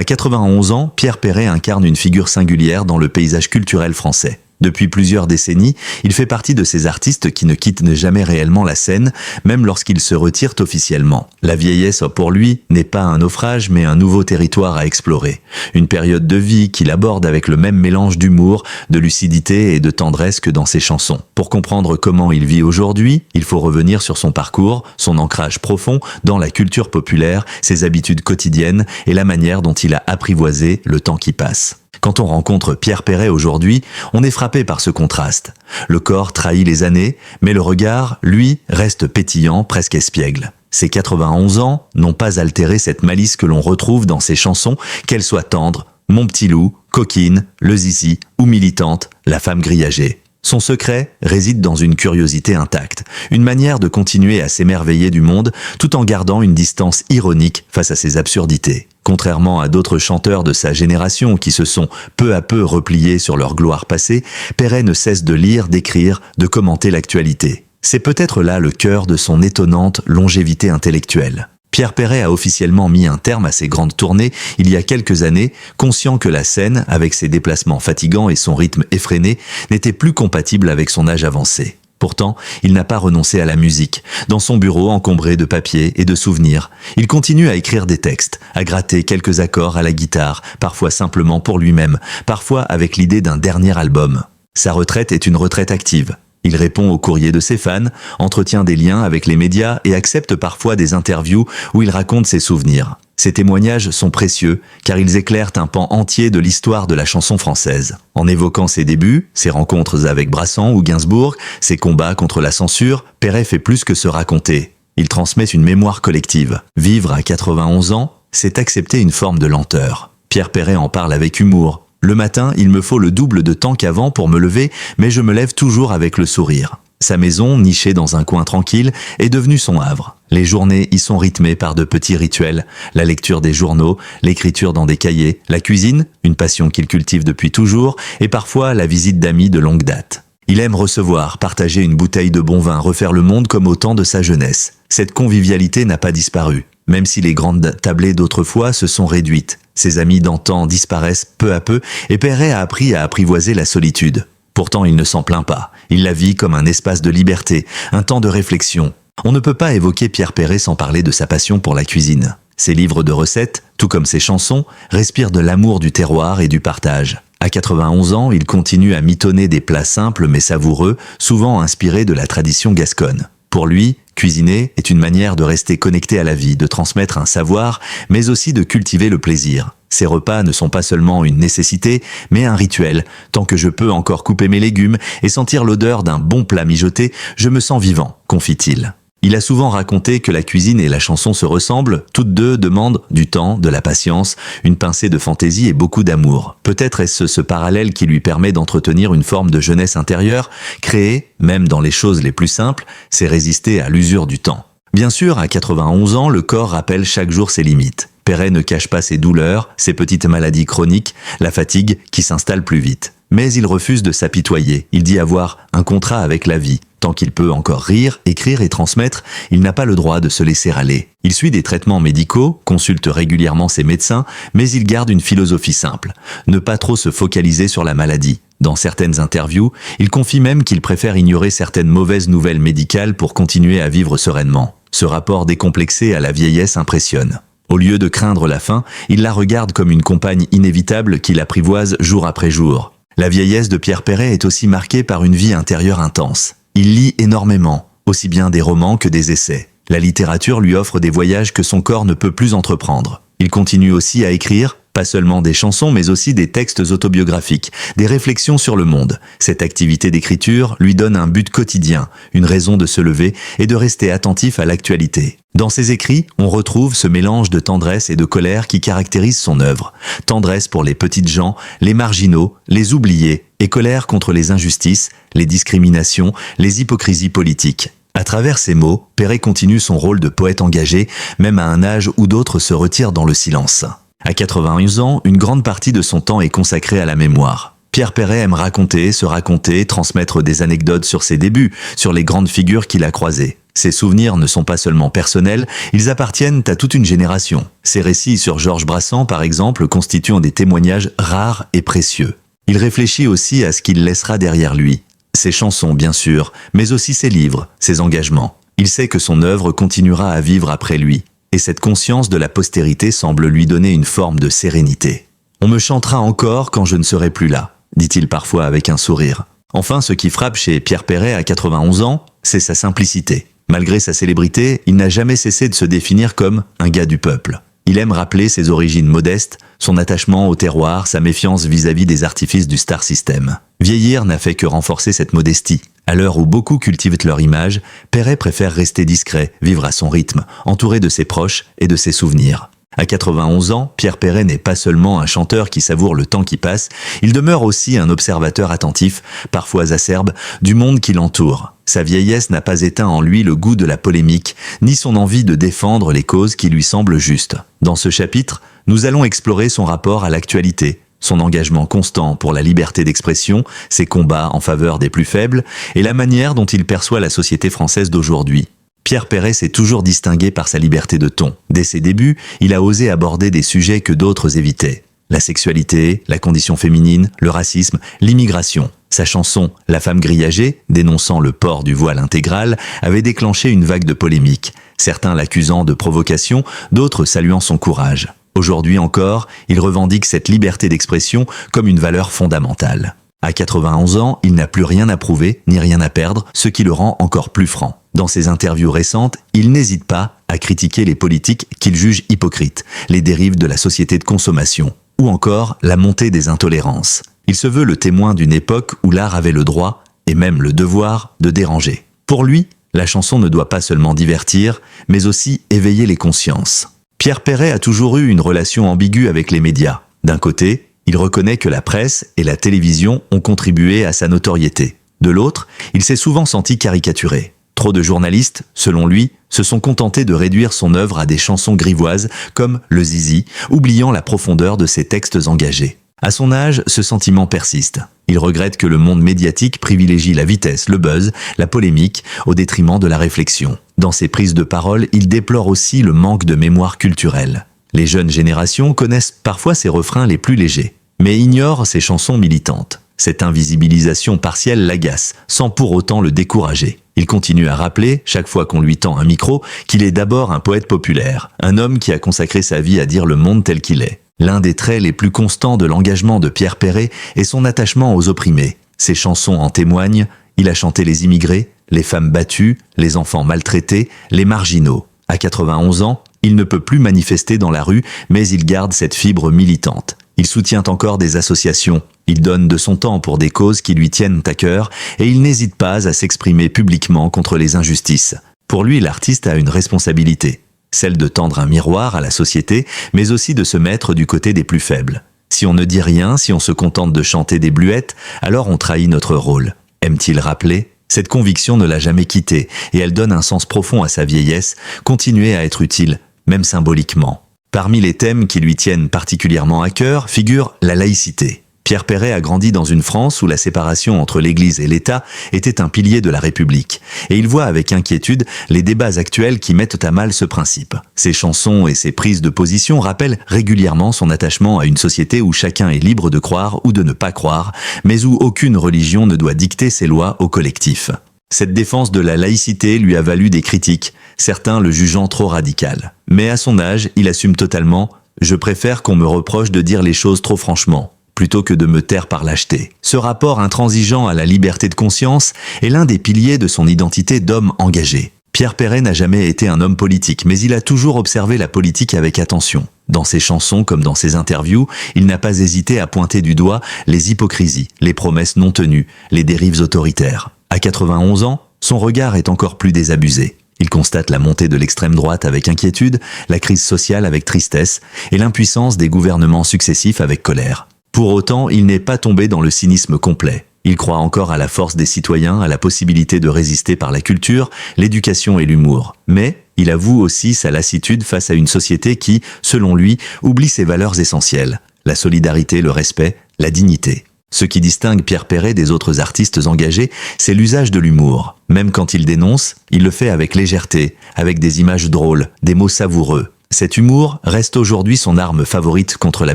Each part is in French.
À 91 ans, Pierre Perret incarne une figure singulière dans le paysage culturel français. Depuis plusieurs décennies, il fait partie de ces artistes qui ne quittent jamais réellement la scène, même lorsqu'ils se retirent officiellement. La vieillesse, pour lui, n'est pas un naufrage, mais un nouveau territoire à explorer. Une période de vie qu'il aborde avec le même mélange d'humour, de lucidité et de tendresse que dans ses chansons. Pour comprendre comment il vit aujourd'hui, il faut revenir sur son parcours, son ancrage profond dans la culture populaire, ses habitudes quotidiennes et la manière dont il a apprivoisé le temps qui passe. Quand on rencontre Pierre Perret aujourd'hui, on est frappé par ce contraste. Le corps trahit les années, mais le regard, lui, reste pétillant, presque espiègle. Ses 91 ans n'ont pas altéré cette malice que l'on retrouve dans ses chansons, qu'elles soient tendres, Mon petit loup, Coquine, Le Zizi ou Militante, la femme grillagée. Son secret réside dans une curiosité intacte, une manière de continuer à s'émerveiller du monde tout en gardant une distance ironique face à ses absurdités. Contrairement à d'autres chanteurs de sa génération qui se sont peu à peu repliés sur leur gloire passée, Perret ne cesse de lire, d'écrire, de commenter l'actualité. C'est peut-être là le cœur de son étonnante longévité intellectuelle. Pierre Perret a officiellement mis un terme à ses grandes tournées il y a quelques années, conscient que la scène, avec ses déplacements fatigants et son rythme effréné, n'était plus compatible avec son âge avancé. Pourtant, il n'a pas renoncé à la musique. Dans son bureau encombré de papiers et de souvenirs, il continue à écrire des textes, à gratter quelques accords à la guitare, parfois simplement pour lui-même, parfois avec l'idée d'un dernier album. Sa retraite est une retraite active. Il répond aux courriers de ses fans, entretient des liens avec les médias et accepte parfois des interviews où il raconte ses souvenirs. Ces témoignages sont précieux car ils éclairent un pan entier de l'histoire de la chanson française. En évoquant ses débuts, ses rencontres avec Brassens ou Gainsbourg, ses combats contre la censure, Perret fait plus que se raconter. Il transmet une mémoire collective. Vivre à 91 ans, c'est accepter une forme de lenteur. Pierre Perret en parle avec humour. Le matin, il me faut le double de temps qu'avant pour me lever, mais je me lève toujours avec le sourire. Sa maison, nichée dans un coin tranquille, est devenue son havre. Les journées y sont rythmées par de petits rituels, la lecture des journaux, l'écriture dans des cahiers, la cuisine, une passion qu'il cultive depuis toujours, et parfois la visite d'amis de longue date. Il aime recevoir, partager une bouteille de bon vin, refaire le monde comme au temps de sa jeunesse. Cette convivialité n'a pas disparu, même si les grandes tablées d'autrefois se sont réduites. Ses amis d'antan disparaissent peu à peu et Perret a appris à apprivoiser la solitude. Pourtant, il ne s'en plaint pas. Il la vit comme un espace de liberté, un temps de réflexion. On ne peut pas évoquer Pierre Perret sans parler de sa passion pour la cuisine. Ses livres de recettes, tout comme ses chansons, respirent de l'amour du terroir et du partage. À 91 ans, il continue à mitonner des plats simples mais savoureux, souvent inspirés de la tradition gasconne. Pour lui, cuisiner est une manière de rester connecté à la vie, de transmettre un savoir, mais aussi de cultiver le plaisir. Ces repas ne sont pas seulement une nécessité, mais un rituel. Tant que je peux encore couper mes légumes et sentir l'odeur d'un bon plat mijoté, je me sens vivant, confie-t-il. Il a souvent raconté que la cuisine et la chanson se ressemblent, toutes deux demandent du temps, de la patience, une pincée de fantaisie et beaucoup d'amour. Peut-être est-ce ce parallèle qui lui permet d'entretenir une forme de jeunesse intérieure, créer, même dans les choses les plus simples, c'est résister à l'usure du temps. Bien sûr, à 91 ans, le corps rappelle chaque jour ses limites. Perret ne cache pas ses douleurs, ses petites maladies chroniques, la fatigue qui s'installe plus vite. Mais il refuse de s'apitoyer. Il dit avoir un contrat avec la vie. Tant qu'il peut encore rire, écrire et transmettre, il n'a pas le droit de se laisser aller. Il suit des traitements médicaux, consulte régulièrement ses médecins, mais il garde une philosophie simple. Ne pas trop se focaliser sur la maladie. Dans certaines interviews, il confie même qu'il préfère ignorer certaines mauvaises nouvelles médicales pour continuer à vivre sereinement. Ce rapport décomplexé à la vieillesse impressionne. Au lieu de craindre la fin, il la regarde comme une compagne inévitable qu'il apprivoise jour après jour. La vieillesse de Pierre Perret est aussi marquée par une vie intérieure intense. Il lit énormément, aussi bien des romans que des essais. La littérature lui offre des voyages que son corps ne peut plus entreprendre. Il continue aussi à écrire, pas seulement des chansons, mais aussi des textes autobiographiques, des réflexions sur le monde. Cette activité d'écriture lui donne un but quotidien, une raison de se lever et de rester attentif à l'actualité. Dans ses écrits, on retrouve ce mélange de tendresse et de colère qui caractérise son œuvre. Tendresse pour les petites gens, les marginaux, les oubliés, et colère contre les injustices, les discriminations, les hypocrisies politiques. À travers ces mots, Perret continue son rôle de poète engagé, même à un âge où d'autres se retirent dans le silence. À 91 ans, une grande partie de son temps est consacrée à la mémoire. Pierre Perret aime raconter, se raconter, transmettre des anecdotes sur ses débuts, sur les grandes figures qu'il a croisées. Ses souvenirs ne sont pas seulement personnels, ils appartiennent à toute une génération. Ses récits sur Georges Brassens, par exemple, constituent des témoignages rares et précieux. Il réfléchit aussi à ce qu'il laissera derrière lui. Ses chansons, bien sûr, mais aussi ses livres, ses engagements. Il sait que son œuvre continuera à vivre après lui. Et cette conscience de la postérité semble lui donner une forme de sérénité. « On me chantera encore quand je ne serai plus là », dit-il parfois avec un sourire. Enfin, ce qui frappe chez Pierre Perret à 91 ans, c'est sa simplicité. Malgré sa célébrité, il n'a jamais cessé de se définir comme un gars du peuple. Il aime rappeler ses origines modestes, son attachement au terroir, sa méfiance vis-à-vis des artifices du star system. Vieillir n'a fait que renforcer cette modestie. À l'heure où beaucoup cultivent leur image, Perret préfère rester discret, vivre à son rythme, entouré de ses proches et de ses souvenirs. À 91 ans, Pierre Perret n'est pas seulement un chanteur qui savoure le temps qui passe, il demeure aussi un observateur attentif, parfois acerbe, du monde qui l'entoure. Sa vieillesse n'a pas éteint en lui le goût de la polémique, ni son envie de défendre les causes qui lui semblent justes. Dans ce chapitre, nous allons explorer son rapport à l'actualité, son engagement constant pour la liberté d'expression, ses combats en faveur des plus faibles, et la manière dont il perçoit la société française d'aujourd'hui. Pierre Perret s'est toujours distingué par sa liberté de ton. Dès ses débuts, il a osé aborder des sujets que d'autres évitaient. La sexualité, la condition féminine, le racisme, l'immigration. Sa chanson « La femme grillagée », dénonçant le port du voile intégral, avait déclenché une vague de polémiques. Certains l'accusant de provocation, d'autres saluant son courage. Aujourd'hui encore, il revendique cette liberté d'expression comme une valeur fondamentale. À 91 ans, il n'a plus rien à prouver, ni rien à perdre, ce qui le rend encore plus franc. Dans ses interviews récentes, il n'hésite pas à critiquer les politiques qu'il juge hypocrites, les dérives de la société de consommation, ou encore la montée des intolérances. Il se veut le témoin d'une époque où l'art avait le droit, et même le devoir, de déranger. Pour lui, la chanson ne doit pas seulement divertir, mais aussi éveiller les consciences. Pierre Perret a toujours eu une relation ambiguë avec les médias. D'un côté, il reconnaît que la presse et la télévision ont contribué à sa notoriété. De l'autre, il s'est souvent senti caricaturé. Trop de journalistes, selon lui, se sont contentés de réduire son œuvre à des chansons grivoises comme le zizi, oubliant la profondeur de ses textes engagés. À son âge, ce sentiment persiste. Il regrette que le monde médiatique privilégie la vitesse, le buzz, la polémique, au détriment de la réflexion. Dans ses prises de parole, il déplore aussi le manque de mémoire culturelle. Les jeunes générations connaissent parfois ses refrains les plus légers, mais ignorent ses chansons militantes. Cette invisibilisation partielle l'agace, sans pour autant le décourager. Il continue à rappeler, chaque fois qu'on lui tend un micro, qu'il est d'abord un poète populaire, un homme qui a consacré sa vie à dire le monde tel qu'il est. L'un des traits les plus constants de l'engagement de Pierre Perret est son attachement aux opprimés. Ses chansons en témoignent, il a chanté les immigrés, les femmes battues, les enfants maltraités, les marginaux. À 91 ans, il ne peut plus manifester dans la rue, mais il garde cette fibre militante. Il soutient encore des associations, il donne de son temps pour des causes qui lui tiennent à cœur et il n'hésite pas à s'exprimer publiquement contre les injustices. Pour lui, l'artiste a une responsabilité, celle de tendre un miroir à la société, mais aussi de se mettre du côté des plus faibles. Si on ne dit rien, si on se contente de chanter des bluettes, alors on trahit notre rôle. Aime-t-il rappeler ? Cette conviction ne l'a jamais quitté et elle donne un sens profond à sa vieillesse, continuer à être utile, même symboliquement. Parmi les thèmes qui lui tiennent particulièrement à cœur figure la laïcité. Pierre Perret a grandi dans une France où la séparation entre l'Église et l'État était un pilier de la République. Et il voit avec inquiétude les débats actuels qui mettent à mal ce principe. Ses chansons et ses prises de position rappellent régulièrement son attachement à une société où chacun est libre de croire ou de ne pas croire, mais où aucune religion ne doit dicter ses lois au collectif. Cette défense de la laïcité lui a valu des critiques, certains le jugeant trop radical. Mais à son âge, il assume totalement « Je préfère qu'on me reproche de dire les choses trop franchement ». Plutôt que de me taire par lâcheté. Ce rapport intransigeant à la liberté de conscience est l'un des piliers de son identité d'homme engagé. Pierre Perret n'a jamais été un homme politique, mais il a toujours observé la politique avec attention. Dans ses chansons comme dans ses interviews, il n'a pas hésité à pointer du doigt les hypocrisies, les promesses non tenues, les dérives autoritaires. À 91 ans, son regard est encore plus désabusé. Il constate la montée de l'extrême droite avec inquiétude, la crise sociale avec tristesse et l'impuissance des gouvernements successifs avec colère. Pour autant, il n'est pas tombé dans le cynisme complet. Il croit encore à la force des citoyens, à la possibilité de résister par la culture, l'éducation et l'humour. Mais il avoue aussi sa lassitude face à une société qui, selon lui, oublie ses valeurs essentielles. La solidarité, le respect, la dignité. Ce qui distingue Pierre Perret des autres artistes engagés, c'est l'usage de l'humour. Même quand il dénonce, il le fait avec légèreté, avec des images drôles, des mots savoureux. Cet humour reste aujourd'hui son arme favorite contre la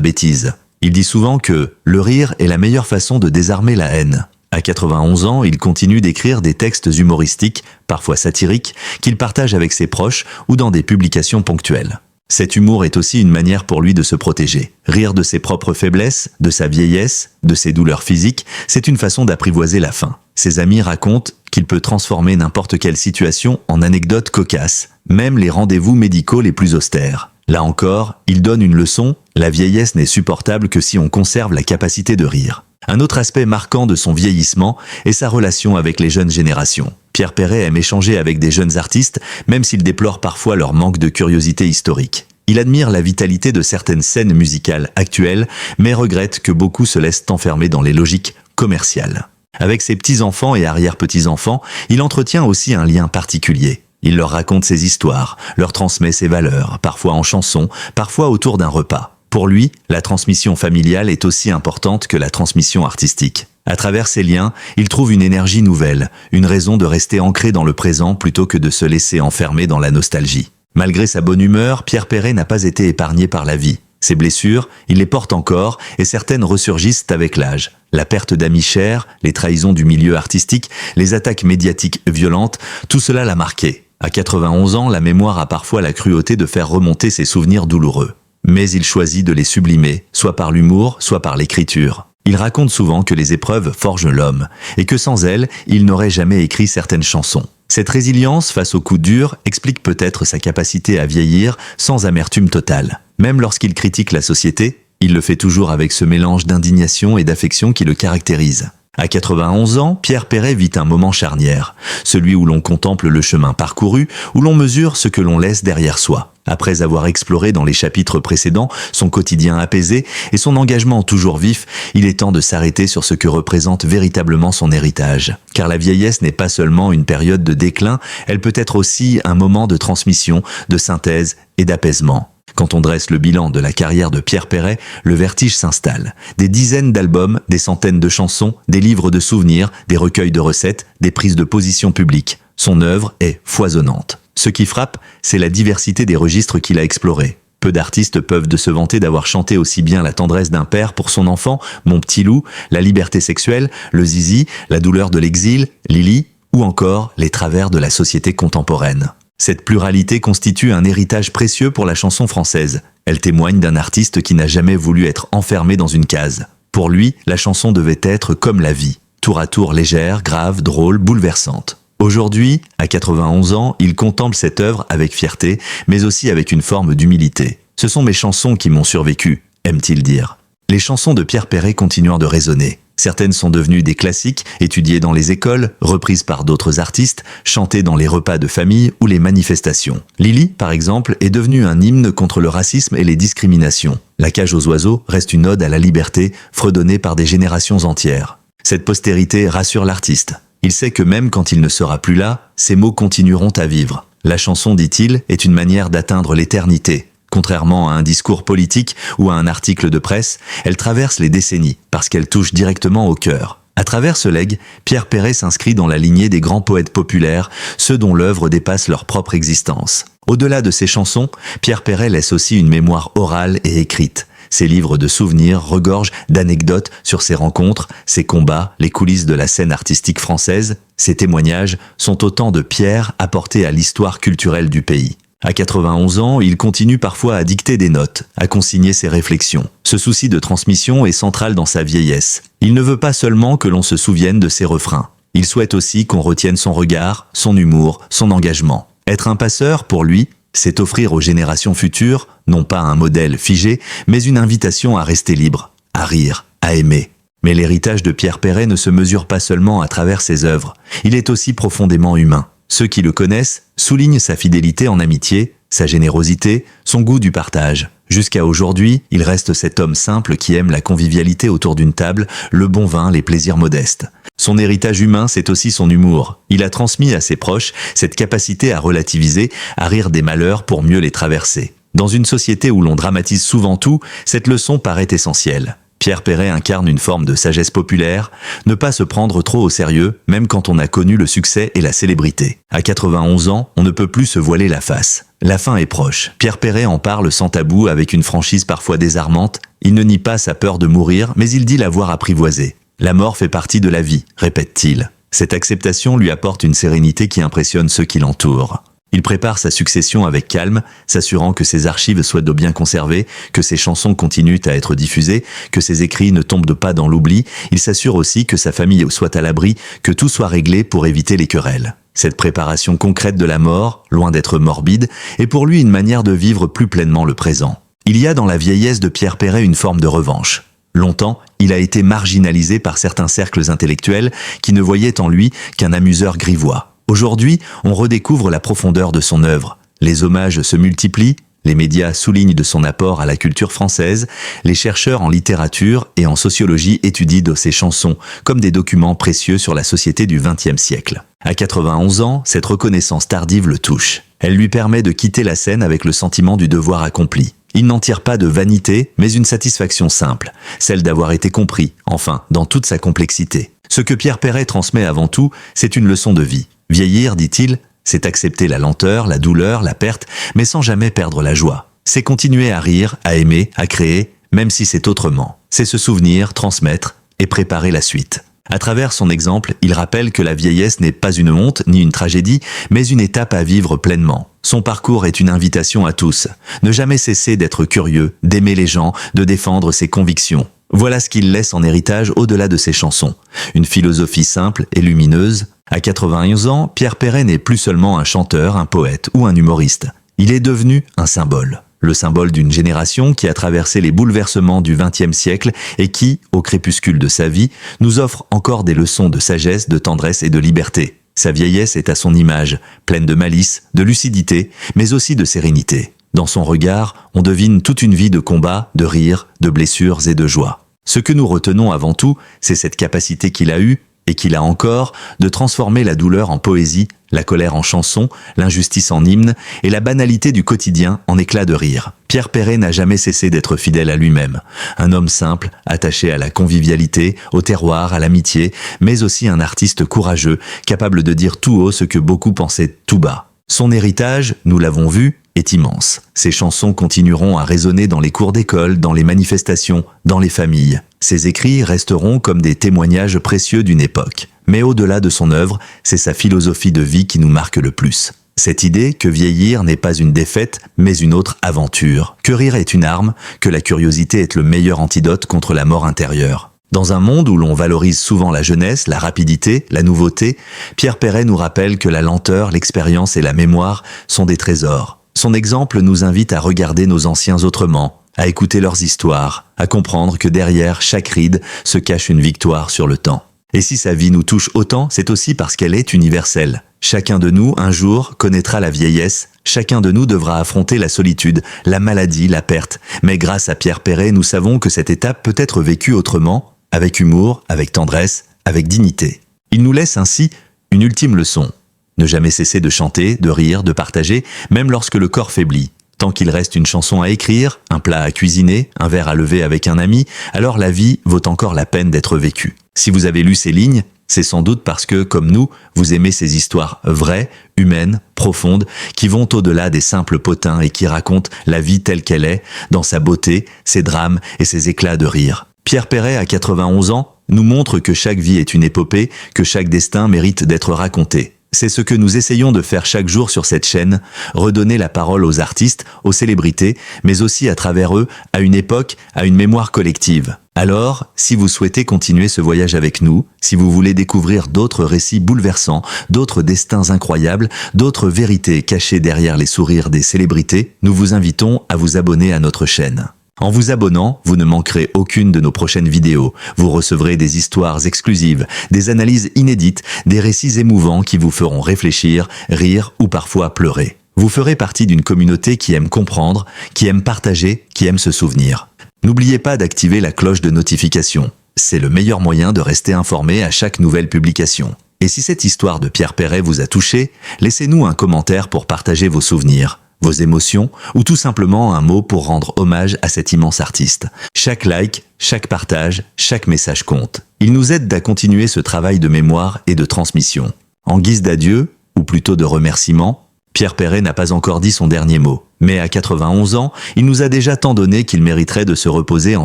bêtise. Il dit souvent que « le rire est la meilleure façon de désarmer la haine ». À 91 ans, il continue d'écrire des textes humoristiques, parfois satiriques, qu'il partage avec ses proches ou dans des publications ponctuelles. Cet humour est aussi une manière pour lui de se protéger. Rire de ses propres faiblesses, de sa vieillesse, de ses douleurs physiques, c'est une façon d'apprivoiser la faim. Ses amis racontent qu'il peut transformer n'importe quelle situation en anecdote cocasse, même les rendez-vous médicaux les plus austères. Là encore, il donne une leçon, la vieillesse n'est supportable que si on conserve la capacité de rire. Un autre aspect marquant de son vieillissement est sa relation avec les jeunes générations. Pierre Perret aime échanger avec des jeunes artistes, même s'il déplore parfois leur manque de curiosité historique. Il admire la vitalité de certaines scènes musicales actuelles, mais regrette que beaucoup se laissent enfermer dans les logiques commerciales. Avec ses petits-enfants et arrière-petits-enfants, il entretient aussi un lien particulier. Il leur raconte ses histoires, leur transmet ses valeurs, parfois en chansons, parfois autour d'un repas. Pour lui, la transmission familiale est aussi importante que la transmission artistique. À travers ces liens, il trouve une énergie nouvelle, une raison de rester ancré dans le présent plutôt que de se laisser enfermer dans la nostalgie. Malgré sa bonne humeur, Pierre Perret n'a pas été épargné par la vie. Ses blessures, il les porte encore et certaines ressurgissent avec l'âge. La perte d'amis chers, les trahisons du milieu artistique, les attaques médiatiques violentes, tout cela l'a marqué. À 91 ans, la mémoire a parfois la cruauté de faire remonter ses souvenirs douloureux. Mais il choisit de les sublimer, soit par l'humour, soit par l'écriture. Il raconte souvent que les épreuves forgent l'homme, et que sans elles, il n'aurait jamais écrit certaines chansons. Cette résilience face aux coups durs explique peut-être sa capacité à vieillir sans amertume totale. Même lorsqu'il critique la société, il le fait toujours avec ce mélange d'indignation et d'affection qui le caractérise. À 91 ans, Pierre Perret vit un moment charnière, celui où l'on contemple le chemin parcouru, où l'on mesure ce que l'on laisse derrière soi. Après avoir exploré dans les chapitres précédents son quotidien apaisé et son engagement toujours vif, il est temps de s'arrêter sur ce que représente véritablement son héritage. Car la vieillesse n'est pas seulement une période de déclin, elle peut être aussi un moment de transmission, de synthèse et d'apaisement. Quand on dresse le bilan de la carrière de Pierre Perret, le vertige s'installe. Des dizaines d'albums, des centaines de chansons, des livres de souvenirs, des recueils de recettes, des prises de position publiques. Son œuvre est foisonnante. Ce qui frappe, c'est la diversité des registres qu'il a explorés. Peu d'artistes peuvent se vanter d'avoir chanté aussi bien la tendresse d'un père pour son enfant, Mon petit loup, la liberté sexuelle, le zizi, la douleur de l'exil, Lily, ou encore les travers de la société contemporaine. Cette pluralité constitue un héritage précieux pour la chanson française. Elle témoigne d'un artiste qui n'a jamais voulu être enfermé dans une case. Pour lui, la chanson devait être comme la vie, tour à tour légère, grave, drôle, bouleversante. Aujourd'hui, à 91 ans, il contemple cette œuvre avec fierté, mais aussi avec une forme d'humilité. Ce sont mes chansons qui m'ont survécu, aime-t-il dire. Les chansons de Pierre Perret continuent de résonner. Certaines sont devenues des classiques, étudiées dans les écoles, reprises par d'autres artistes, chantées dans les repas de famille ou les manifestations. Lily, par exemple, est devenue un hymne contre le racisme et les discriminations. La cage aux oiseaux reste une ode à la liberté, fredonnée par des générations entières. Cette postérité rassure l'artiste. Il sait que même quand il ne sera plus là, ses mots continueront à vivre. La chanson, dit-il, est une manière d'atteindre l'éternité. Contrairement à un discours politique ou à un article de presse, elle traverse les décennies parce qu'elle touche directement au cœur. À travers ce legs, Pierre Perret s'inscrit dans la lignée des grands poètes populaires, ceux dont l'œuvre dépasse leur propre existence. Au-delà de ses chansons, Pierre Perret laisse aussi une mémoire orale et écrite. Ses livres de souvenirs regorgent d'anecdotes sur ses rencontres, ses combats, les coulisses de la scène artistique française. Ses témoignages sont autant de pierres apportées à l'histoire culturelle du pays. À 91 ans, il continue parfois à dicter des notes, à consigner ses réflexions. Ce souci de transmission est central dans sa vieillesse. Il ne veut pas seulement que l'on se souvienne de ses refrains. Il souhaite aussi qu'on retienne son regard, son humour, son engagement. Être un passeur, pour lui, c'est offrir aux générations futures, non pas un modèle figé, mais une invitation à rester libre, à rire, à aimer. Mais l'héritage de Pierre Perret ne se mesure pas seulement à travers ses œuvres. Il est aussi profondément humain. Ceux qui le connaissent soulignent sa fidélité en amitié, sa générosité, son goût du partage. Jusqu'à aujourd'hui, il reste cet homme simple qui aime la convivialité autour d'une table, le bon vin, les plaisirs modestes. Son héritage humain, c'est aussi son humour. Il a transmis à ses proches cette capacité à relativiser, à rire des malheurs pour mieux les traverser. Dans une société où l'on dramatise souvent tout, cette leçon paraît essentielle. Pierre Perret incarne une forme de sagesse populaire, ne pas se prendre trop au sérieux, même quand on a connu le succès et la célébrité. À 91 ans, on ne peut plus se voiler la face. La fin est proche. Pierre Perret en parle sans tabou avec une franchise parfois désarmante. Il ne nie pas sa peur de mourir, mais il dit l'avoir apprivoisée. La mort fait partie de la vie, répète-t-il. Cette acceptation lui apporte une sérénité qui impressionne ceux qui l'entourent. Il prépare sa succession avec calme, s'assurant que ses archives soient bien conservées, que ses chansons continuent à être diffusées, que ses écrits ne tombent pas dans l'oubli. Il s'assure aussi que sa famille soit à l'abri, que tout soit réglé pour éviter les querelles. Cette préparation concrète de la mort, loin d'être morbide, est pour lui une manière de vivre plus pleinement le présent. Il y a dans la vieillesse de Pierre Perret une forme de revanche. Longtemps, il a été marginalisé par certains cercles intellectuels qui ne voyaient en lui qu'un amuseur grivois. Aujourd'hui, on redécouvre la profondeur de son œuvre. Les hommages se multiplient, les médias soulignent de son apport à la culture française, les chercheurs en littérature et en sociologie étudient ses chansons comme des documents précieux sur la société du XXe siècle. À 91 ans, cette reconnaissance tardive le touche. Elle lui permet de quitter la scène avec le sentiment du devoir accompli. Il n'en tire pas de vanité, mais une satisfaction simple, celle d'avoir été compris, enfin, dans toute sa complexité. Ce que Pierre Perret transmet avant tout, c'est une leçon de vie. Vieillir, dit-il, c'est accepter la lenteur, la douleur, la perte, mais sans jamais perdre la joie. C'est continuer à rire, à aimer, à créer, même si c'est autrement. C'est se souvenir, transmettre et préparer la suite. À travers son exemple, il rappelle que la vieillesse n'est pas une honte ni une tragédie, mais une étape à vivre pleinement. Son parcours est une invitation à tous. Ne jamais cesser d'être curieux, d'aimer les gens, de défendre ses convictions. Voilà ce qu'il laisse en héritage au-delà de ses chansons. Une philosophie simple et lumineuse. À 91 ans, Pierre Perret n'est plus seulement un chanteur, un poète ou un humoriste. Il est devenu un symbole. Le symbole d'une génération qui a traversé les bouleversements du XXe siècle et qui, au crépuscule de sa vie, nous offre encore des leçons de sagesse, de tendresse et de liberté. Sa vieillesse est à son image, pleine de malice, de lucidité, mais aussi de sérénité. Dans son regard, on devine toute une vie de combat, de rires, de blessures et de joie. Ce que nous retenons avant tout, c'est cette capacité qu'il a eue, et qu'il a encore, de transformer la douleur en poésie, la colère en chanson, l'injustice en hymne, et la banalité du quotidien en éclat de rire. Pierre Perret n'a jamais cessé d'être fidèle à lui-même. Un homme simple, attaché à la convivialité, au terroir, à l'amitié, mais aussi un artiste courageux, capable de dire tout haut ce que beaucoup pensaient tout bas. Son héritage, nous l'avons vu, est immense. Ses chansons continueront à résonner dans les cours d'école, dans les manifestations, dans les familles. Ses écrits resteront comme des témoignages précieux d'une époque. Mais au-delà de son œuvre, c'est sa philosophie de vie qui nous marque le plus. Cette idée que vieillir n'est pas une défaite, mais une autre aventure. Que rire est une arme, que la curiosité est le meilleur antidote contre la mort intérieure. Dans un monde où l'on valorise souvent la jeunesse, la rapidité, la nouveauté, Pierre Perret nous rappelle que la lenteur, l'expérience et la mémoire sont des trésors. Son exemple nous invite à regarder nos anciens autrement, à écouter leurs histoires, à comprendre que derrière chaque ride se cache une victoire sur le temps. Et si sa vie nous touche autant, c'est aussi parce qu'elle est universelle. Chacun de nous, un jour, connaîtra la vieillesse. Chacun de nous devra affronter la solitude, la maladie, la perte. Mais grâce à Pierre Perret, nous savons que cette étape peut être vécue autrement, avec humour, avec tendresse, avec dignité. Il nous laisse ainsi une ultime leçon. Ne jamais cesser de chanter, de rire, de partager, même lorsque le corps faiblit. Tant qu'il reste une chanson à écrire, un plat à cuisiner, un verre à lever avec un ami, alors la vie vaut encore la peine d'être vécue. Si vous avez lu ces lignes, c'est sans doute parce que, comme nous, vous aimez ces histoires vraies, humaines, profondes, qui vont au-delà des simples potins et qui racontent la vie telle qu'elle est, dans sa beauté, ses drames et ses éclats de rire. Pierre Perret, à 91 ans, nous montre que chaque vie est une épopée, que chaque destin mérite d'être raconté. C'est ce que nous essayons de faire chaque jour sur cette chaîne, redonner la parole aux artistes, aux célébrités, mais aussi à travers eux, à une époque, à une mémoire collective. Alors, si vous souhaitez continuer ce voyage avec nous, si vous voulez découvrir d'autres récits bouleversants, d'autres destins incroyables, d'autres vérités cachées derrière les sourires des célébrités, nous vous invitons à vous abonner à notre chaîne. En vous abonnant, vous ne manquerez aucune de nos prochaines vidéos. Vous recevrez des histoires exclusives, des analyses inédites, des récits émouvants qui vous feront réfléchir, rire ou parfois pleurer. Vous ferez partie d'une communauté qui aime comprendre, qui aime partager, qui aime se souvenir. N'oubliez pas d'activer la cloche de notification. C'est le meilleur moyen de rester informé à chaque nouvelle publication. Et si cette histoire de Pierre Perret vous a touché, laissez-nous un commentaire pour partager vos souvenirs. vos émotions ou tout simplement un mot pour rendre hommage à cet immense artiste. Chaque like, chaque partage, chaque message compte. Il nous aide à continuer ce travail de mémoire et de transmission. En guise d'adieu, ou plutôt de remerciement, Pierre Perret n'a pas encore dit son dernier mot. Mais à 91 ans, il nous a déjà tant donné qu'il mériterait de se reposer en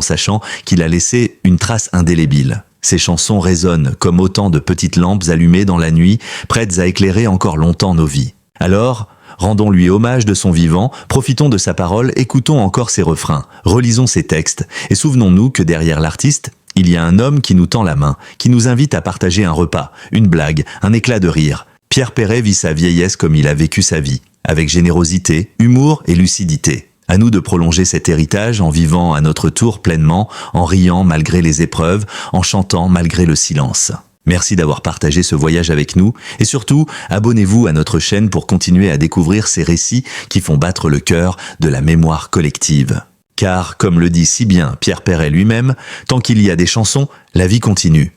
sachant qu'il a laissé une trace indélébile. Ses chansons résonnent comme autant de petites lampes allumées dans la nuit, prêtes à éclairer encore longtemps nos vies. Alors, rendons-lui hommage de son vivant, profitons de sa parole, écoutons encore ses refrains, relisons ses textes, et souvenons-nous que derrière l'artiste, il y a un homme qui nous tend la main, qui nous invite à partager un repas, une blague, un éclat de rire. Pierre Perret vit sa vieillesse comme il a vécu sa vie, avec générosité, humour et lucidité. À nous de prolonger cet héritage en vivant à notre tour pleinement, en riant malgré les épreuves, en chantant malgré le silence. Merci d'avoir partagé ce voyage avec nous et surtout, abonnez-vous à notre chaîne pour continuer à découvrir ces récits qui font battre le cœur de la mémoire collective. Car, comme le dit si bien Pierre Perret lui-même, tant qu'il y a des chansons, la vie continue.